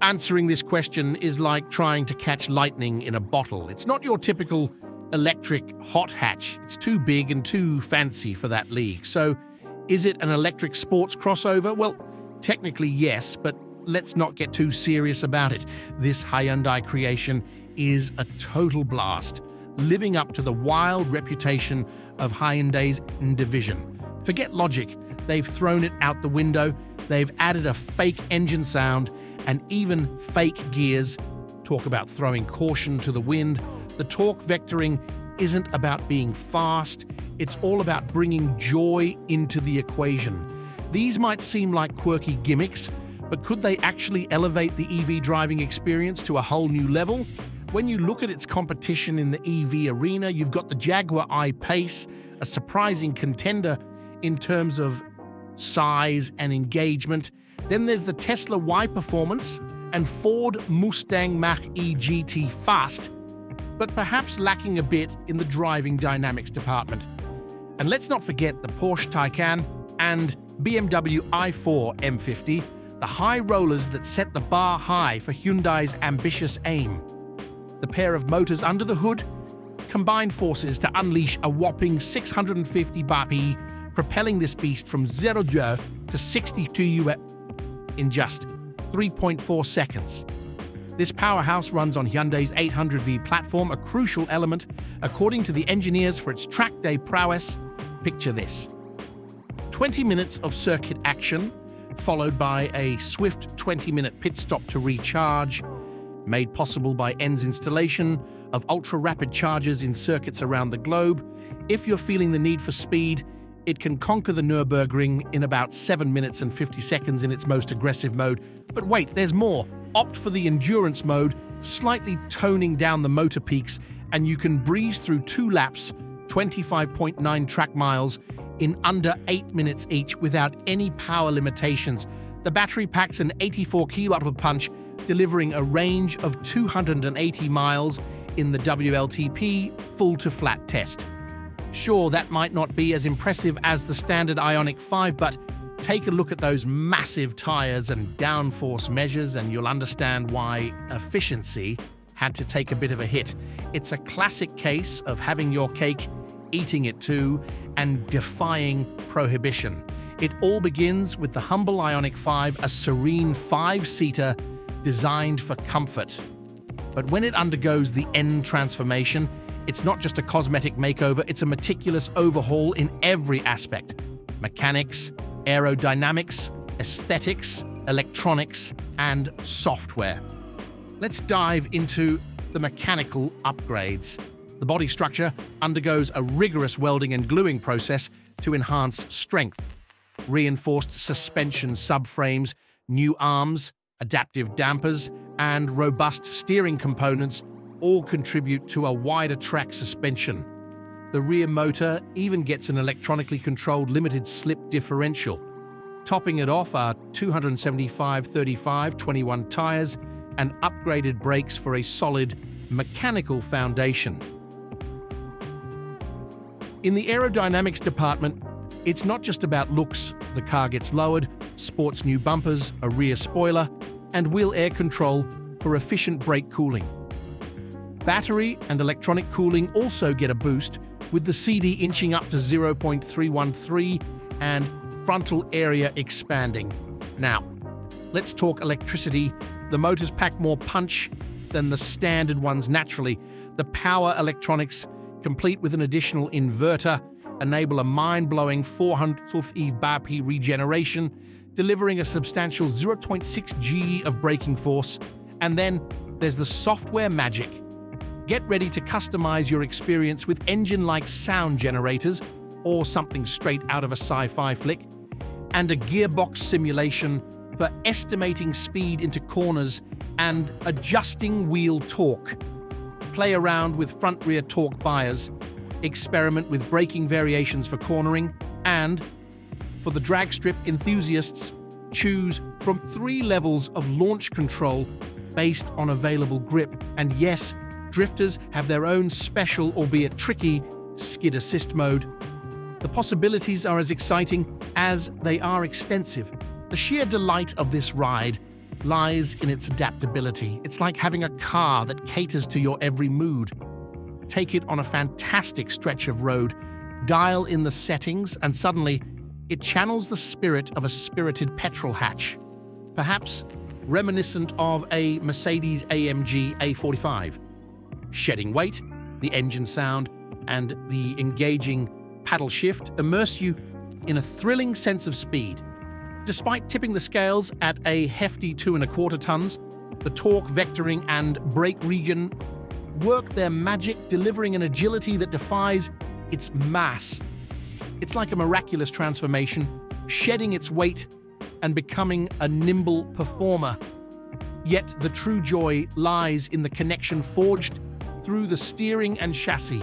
Answering this question is like trying to catch lightning in a bottle. It's not your typical electric hot hatch. It's too big and too fancy for that league. So, is it an electric sports crossover? Well, technically yes, but let's not get too serious about it. This Hyundai creation is a total blast, living up to the wild reputation of Hyundai's N division. Forget logic. They've thrown it out the window. They've added a fake engine sound and even fake gears. Talk about throwing caution to the wind. The torque vectoring isn't about being fast, it's all about bringing joy into the equation. These might seem like quirky gimmicks, but could they actually elevate the EV driving experience to a whole new level? When you look at its competition in the EV arena, you've got the Jaguar I-Pace, a surprising contender in terms of size and engagement. Then there's the Tesla Y Performance and Ford Mustang Mach-E GT Fast, but perhaps lacking a bit in the driving dynamics department. And let's not forget the Porsche Taycan and BMW i4 M50, the high rollers that set the bar high for Hyundai's ambitious aim. The pair of motors under the hood combined forces to unleash a whopping 650 bp, propelling this beast from 0 to 62 in just 3.4 seconds. This powerhouse runs on Hyundai's 800V platform, a crucial element, according to the engineers, for its track day prowess. Picture this: 20 minutes of circuit action, followed by a swift 20-minute pit stop to recharge, made possible by N's installation of ultra-rapid chargers in circuits around the globe. If you're feeling the need for speed, it can conquer the Nurburgring in about 7 minutes and 50 seconds in its most aggressive mode. But wait, there's more. Opt for the endurance mode, slightly toning down the motor peaks, and you can breeze through 2 laps, 25.9 track miles, in under 8 minutes each without any power limitations. The battery packs an 84 kilowatt of punch, delivering a range of 280 miles in the WLTP full-to-flat test. Sure, that might not be as impressive as the standard Ioniq 5, but take a look at those massive tires and downforce measures and you'll understand why efficiency had to take a bit of a hit. It's a classic case of having your cake, eating it too, and defying prohibition. It all begins with the humble Ioniq 5, a serene 5-seater designed for comfort. But when it undergoes the N transformation, it's not just a cosmetic makeover, it's a meticulous overhaul in every aspect: mechanics, aerodynamics, aesthetics, electronics, and software. Let's dive into the mechanical upgrades. The body structure undergoes a rigorous welding and gluing process to enhance strength. Reinforced suspension subframes, new arms, adaptive dampers, and robust steering components all contribute to a wider track suspension. The rear motor even gets an electronically controlled limited slip differential. Topping it off are 275/35/21 tires and upgraded brakes for a solid mechanical foundation. In the aerodynamics department, it's not just about looks. The car gets lowered, sports new bumpers, a rear spoiler, and wheel air control for efficient brake cooling. Battery and electronic cooling also get a boost, with the CD inching up to 0.313 and frontal area expanding. Now, let's talk electricity. The motors pack more punch than the standard ones naturally. The power electronics, complete with an additional inverter, enable a mind-blowing 400 bp regeneration, delivering a substantial 0.6 G of braking force. And then there's the software magic. Get ready to customize your experience with engine-like sound generators, or something straight out of a sci-fi flick, and a gearbox simulation for estimating speed into corners and adjusting wheel torque. Play around with front-rear torque bias, experiment with braking variations for cornering, and, for the drag strip enthusiasts, choose from 3 levels of launch control based on available grip. And yes, drifters have their own special, albeit tricky, skid assist mode. The possibilities are as exciting as they are extensive. The sheer delight of this ride lies in its adaptability. It's like having a car that caters to your every mood. Take it on a fantastic stretch of road, dial in the settings, and suddenly it channels the spirit of a spirited petrol hatch, perhaps reminiscent of a Mercedes-AMG A45. Shedding weight, the engine sound, and the engaging paddle shift immerse you in a thrilling sense of speed. Despite tipping the scales at a hefty 2¼ tons, the torque vectoring and brake regen work their magic, delivering an agility that defies its mass. It's like a miraculous transformation, shedding its weight and becoming a nimble performer. Yet the true joy lies in the connection forged through the steering and chassis.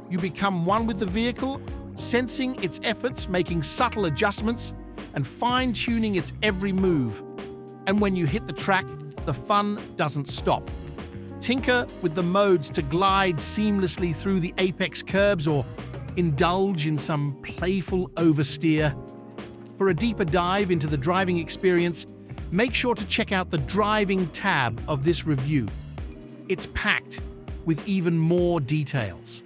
You become one with the vehicle, sensing its efforts, making subtle adjustments, and fine-tuning its every move. And when you hit the track, the fun doesn't stop. Tinker with the modes to glide seamlessly through the apex curbs or indulge in some playful oversteer. For a deeper dive into the driving experience, make sure to check out the driving tab of this review. It's packed with even more details.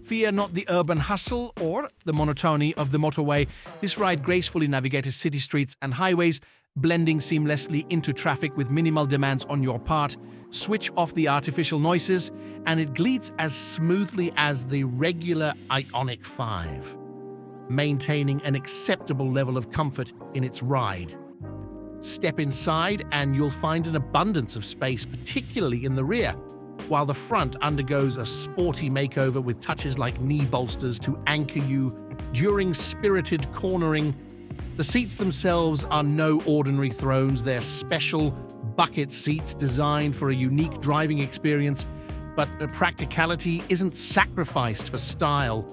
Fear not the urban hustle or the monotony of the motorway. This ride gracefully navigates city streets and highways, blending seamlessly into traffic with minimal demands on your part. Switch off the artificial noises, and it glides as smoothly as the regular Ioniq 5, maintaining an acceptable level of comfort in its ride. Step inside and you'll find an abundance of space, particularly in the rear, while the front undergoes a sporty makeover with touches like knee bolsters to anchor you during spirited cornering. The seats themselves are no ordinary thrones. They're special bucket seats designed for a unique driving experience, but the practicality isn't sacrificed for style.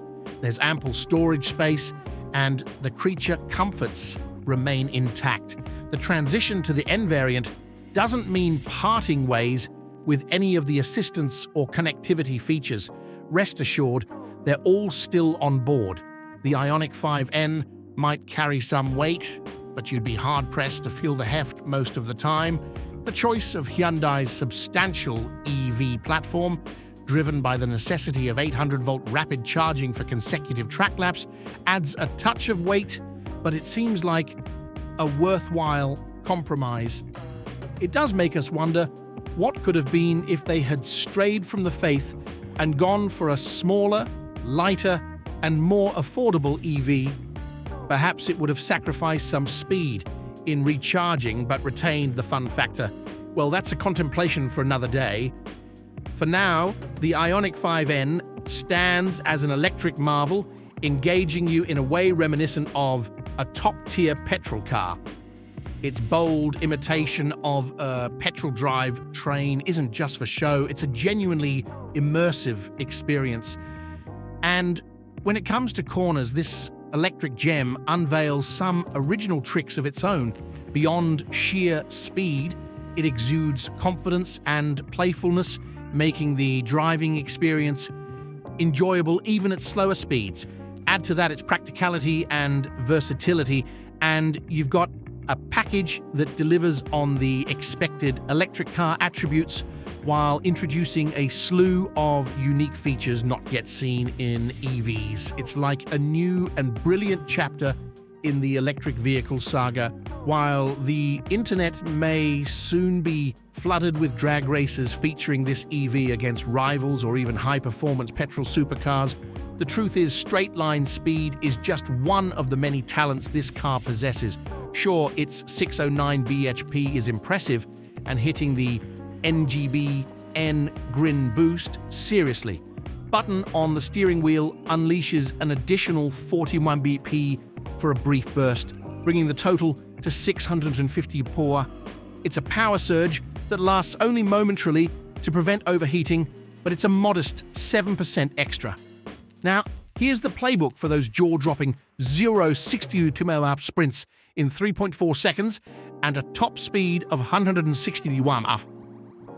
There's ample storage space, and the creature comforts remain intact. The transition to the N variant doesn't mean parting ways with any of the assistance or connectivity features. Rest assured, they're all still on board. The Ioniq 5N might carry some weight, but you'd be hard-pressed to feel the heft most of the time. The choice of Hyundai's substantial EV platform, driven by the necessity of 800-volt rapid charging for consecutive track laps, adds a touch of weight, but it seems like a worthwhile compromise. It does make us wonder what could have been if they had strayed from the faith and gone for a smaller, lighter, and more affordable EV. Perhaps it would have sacrificed some speed in recharging but retained the fun factor. Well, that's a contemplation for another day. For now, the Ioniq 5N stands as an electric marvel, engaging you in a way reminiscent of a top-tier petrol car. Its bold imitation of a petrol drive train isn't just for show, it's a genuinely immersive experience. And when it comes to corners, this electric gem unveils some original tricks of its own. Beyond sheer speed, it exudes confidence and playfulness, making the driving experience enjoyable even at slower speeds. Add to that its practicality and versatility, and you've got a package that delivers on the expected electric car attributes while introducing a slew of unique features not yet seen in EVs. It's like a new and brilliant chapter in the electric vehicle saga. While the internet may soon be flooded with drag races featuring this EV against rivals or even high-performance petrol supercars, the truth is straight-line speed is just one of the many talents this car possesses. Sure, its 609 bhp is impressive, and hitting the NGB N grin boost, seriously. Button on the steering wheel unleashes an additional 41 bp for a brief burst, bringing the total to 650 POR. It's a power surge that lasts only momentarily to prevent overheating, but it's a modest 7% extra. Now, here's the playbook for those jaw-dropping 0-60 km/h sprints in 3.4 seconds and a top speed of 160 km/h.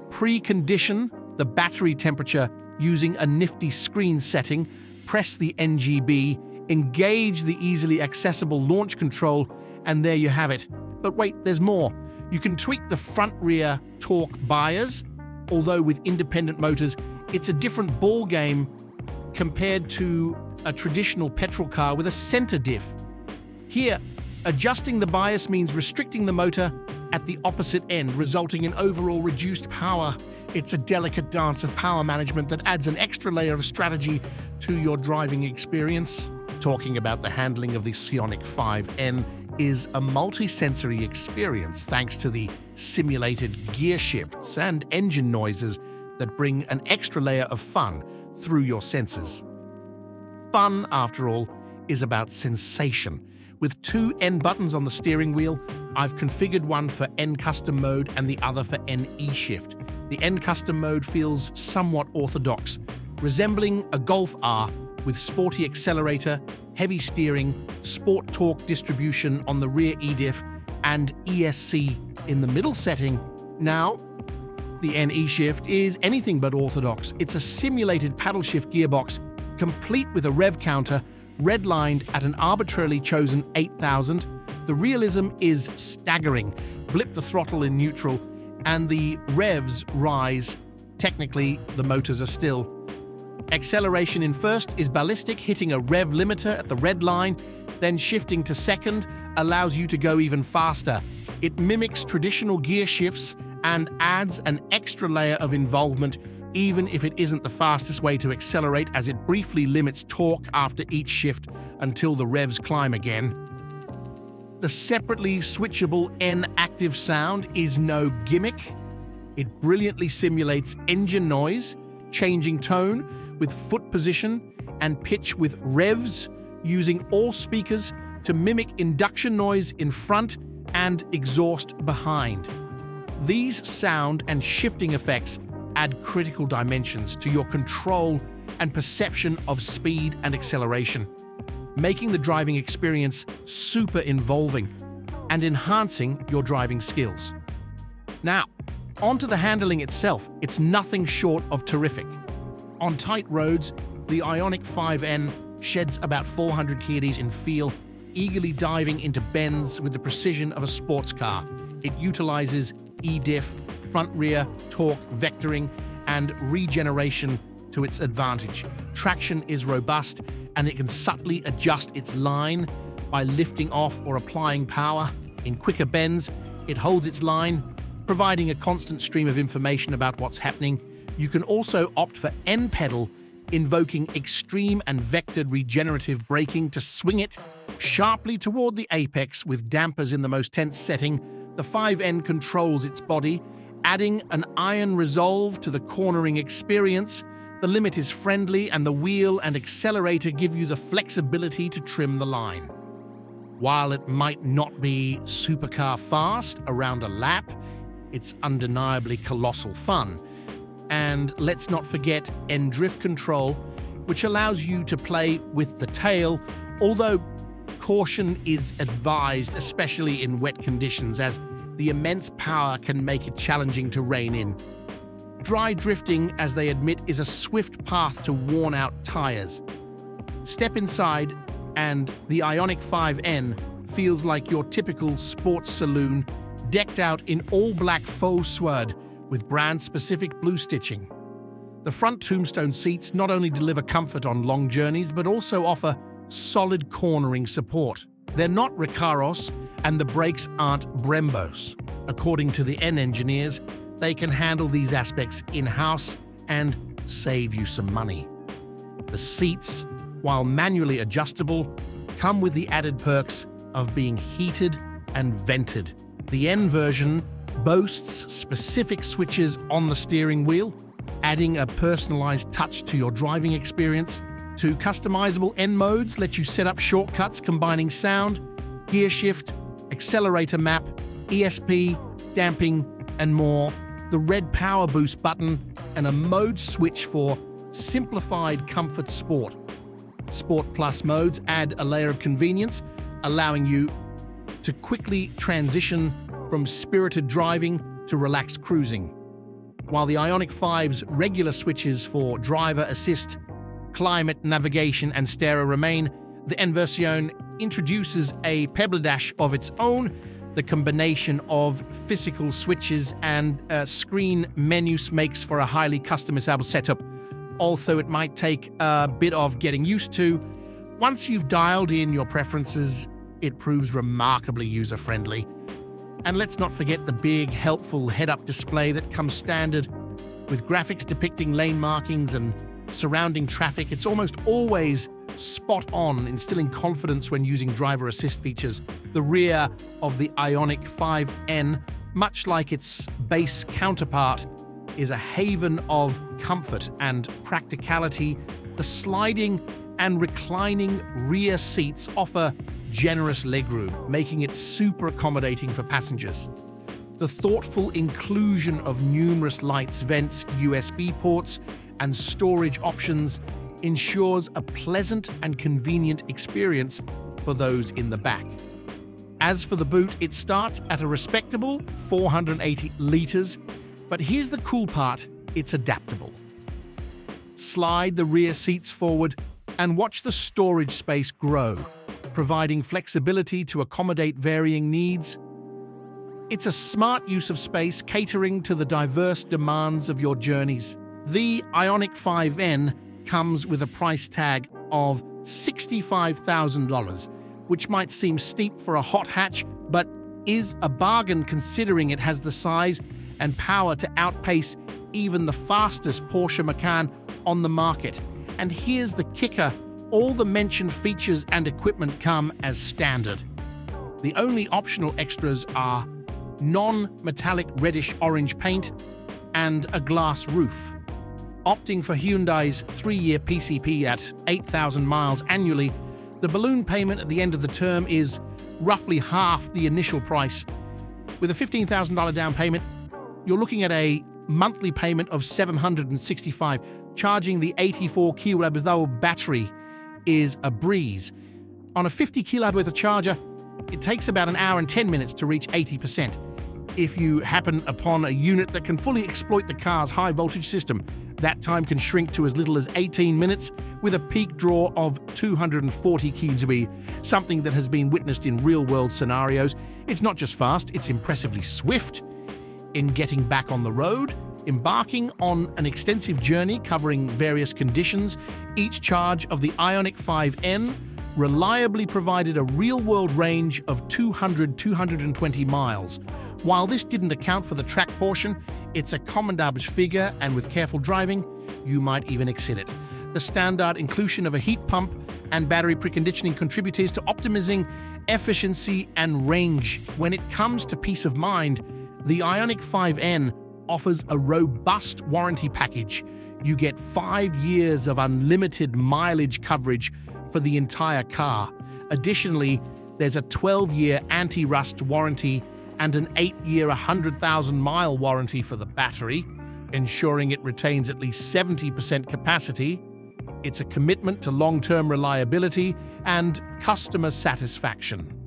Precondition the battery temperature using a nifty screen setting, press the NGB, engage the easily accessible launch control, and there you have it. But wait, there's more. You can tweak the front-rear torque bias, although with independent motors, it's a different ball game compared to a traditional petrol car with a center diff. Here, adjusting the bias means restricting the motor at the opposite end, resulting in overall reduced power. It's a delicate dance of power management that adds an extra layer of strategy to your driving experience. Talking about the handling of the Ioniq 5N is a multi-sensory experience thanks to the simulated gear shifts and engine noises that bring an extra layer of fun through your senses. Fun, after all, is about sensation. With two N buttons on the steering wheel, I've configured one for N custom mode and the other for N E-shift. The N custom mode feels somewhat orthodox, resembling a Golf R with sporty accelerator, heavy steering, sport torque distribution on the rear E-diff, and ESC in the middle setting. Now, the N E-shift is anything but orthodox. It's a simulated paddle shift gearbox, complete with a rev counter, redlined at an arbitrarily chosen 8,000. The realism is staggering. Blip the throttle in neutral, and the revs rise. Technically, the motors are still. Acceleration in first is ballistic, hitting a rev limiter at the red line, then shifting to second allows you to go even faster. It mimics traditional gear shifts and adds an extra layer of involvement, even if it isn't the fastest way to accelerate, as it briefly limits torque after each shift until the revs climb again. The separately switchable N active sound is no gimmick. It brilliantly simulates engine noise, changing tone with foot position and pitch with revs, using all speakers to mimic induction noise in front and exhaust behind. These sound and shifting effects add critical dimensions to your control and perception of speed and acceleration, making the driving experience super involving and enhancing your driving skills. Now, onto the handling itself. It's nothing short of terrific. On tight roads, the Ioniq 5N sheds about 400 kgs in feel, eagerly diving into bends with the precision of a sports car. It utilizes E-diff, front-rear, torque, vectoring, and regeneration to its advantage. Traction is robust, and it can subtly adjust its line by lifting off or applying power. In quicker bends, it holds its line, providing a constant stream of information about what's happening. You can also opt for N-pedal, invoking extreme and vectored regenerative braking to swing it sharply toward the apex with dampers in the most tense setting. The 5N controls its body, adding an iron resolve to the cornering experience. The limit is friendly, and the wheel and accelerator give you the flexibility to trim the line. While it might not be supercar fast around a lap, it's undeniably colossal fun. And let's not forget N drift control, which allows you to play with the tail, although caution is advised, especially in wet conditions, as the immense power can make it challenging to rein in. Dry drifting, as they admit, is a swift path to worn-out tires. Step inside, and the Ioniq 5N feels like your typical sports saloon, decked out in all-black faux suede with brand-specific blue stitching. The front tombstone seats not only deliver comfort on long journeys, but also offer solid cornering support. They're not Recaros, and the brakes aren't Brembos. According to the N engineers, they can handle these aspects in-house and save you some money. The seats, while manually adjustable, come with the added perks of being heated and vented. The N version boasts specific switches on the steering wheel, adding a personalized touch to your driving experience. Two customizable N modes let you set up shortcuts combining sound, gear shift, accelerator map, ESP, damping, and more. The red power boost button and a mode switch for simplified comfort sport. Sport Plus modes add a layer of convenience, allowing you to quickly transition from spirited driving to relaxed cruising. While the Ioniq 5's regular switches for driver assist, climate, navigation, and stereo remain, the N version introduces a pebble dash of its own The combination of physical switches and screen menus makes for a highly customizable setup, although it might take a bit of getting used to. Once you've dialed in your preferences, it proves remarkably user-friendly. And let's not forget the big, helpful head-up display that comes standard. With graphics depicting lane markings and surrounding traffic, it's almost always spot on, instilling confidence when using driver assist features. The rear of the Ioniq 5N, much like its base counterpart, is a haven of comfort and practicality. The sliding and reclining rear seats offer generous legroom, making it super accommodating for passengers. The thoughtful inclusion of numerous lights, vents, USB ports, and storage options ensures a pleasant and convenient experience for those in the back. As for the boot, it starts at a respectable 480 litres, but here's the cool part, it's adaptable. Slide the rear seats forward and watch the storage space grow, providing flexibility to accommodate varying needs. It's a smart use of space, catering to the diverse demands of your journeys. The Ioniq 5N comes with a price tag of $65,000, which might seem steep for a hot hatch, but is a bargain considering it has the size and power to outpace even the fastest Porsche Macan on the market. And here's the kicker, all the mentioned features and equipment come as standard. The only optional extras are non-metallic reddish-orange paint and a glass roof. Opting for Hyundai's 3-year PCP at 8,000 miles annually, the balloon payment at the end of the term is roughly half the initial price. With a $15,000 down payment, you're looking at a monthly payment of $765. Charging the 84 kWh battery is a breeze. On a 50 kWh charger, it takes about an hour and 10 minutes to reach 80%. If you happen upon a unit that can fully exploit the car's high voltage system, that time can shrink to as little as 18 minutes with a peak draw of 240 kW, something that has been witnessed in real-world scenarios. It's not just fast, it's impressively swift in getting back on the road. Embarking on an extensive journey covering various conditions, each charge of the Ioniq 5N reliably provided a real-world range of 220 miles. While this didn't account for the track portion, it's a commendable figure, and with careful driving, you might even exceed it. The standard inclusion of a heat pump and battery preconditioning contributes to optimizing efficiency and range. When it comes to peace of mind, the Ioniq 5N offers a robust warranty package. You get 5 years of unlimited mileage coverage for the entire car. Additionally, there's a 12-year anti-rust warranty and an 8-year 100,000-mile warranty for the battery, ensuring it retains at least 70% capacity. It's a commitment to long-term reliability and customer satisfaction.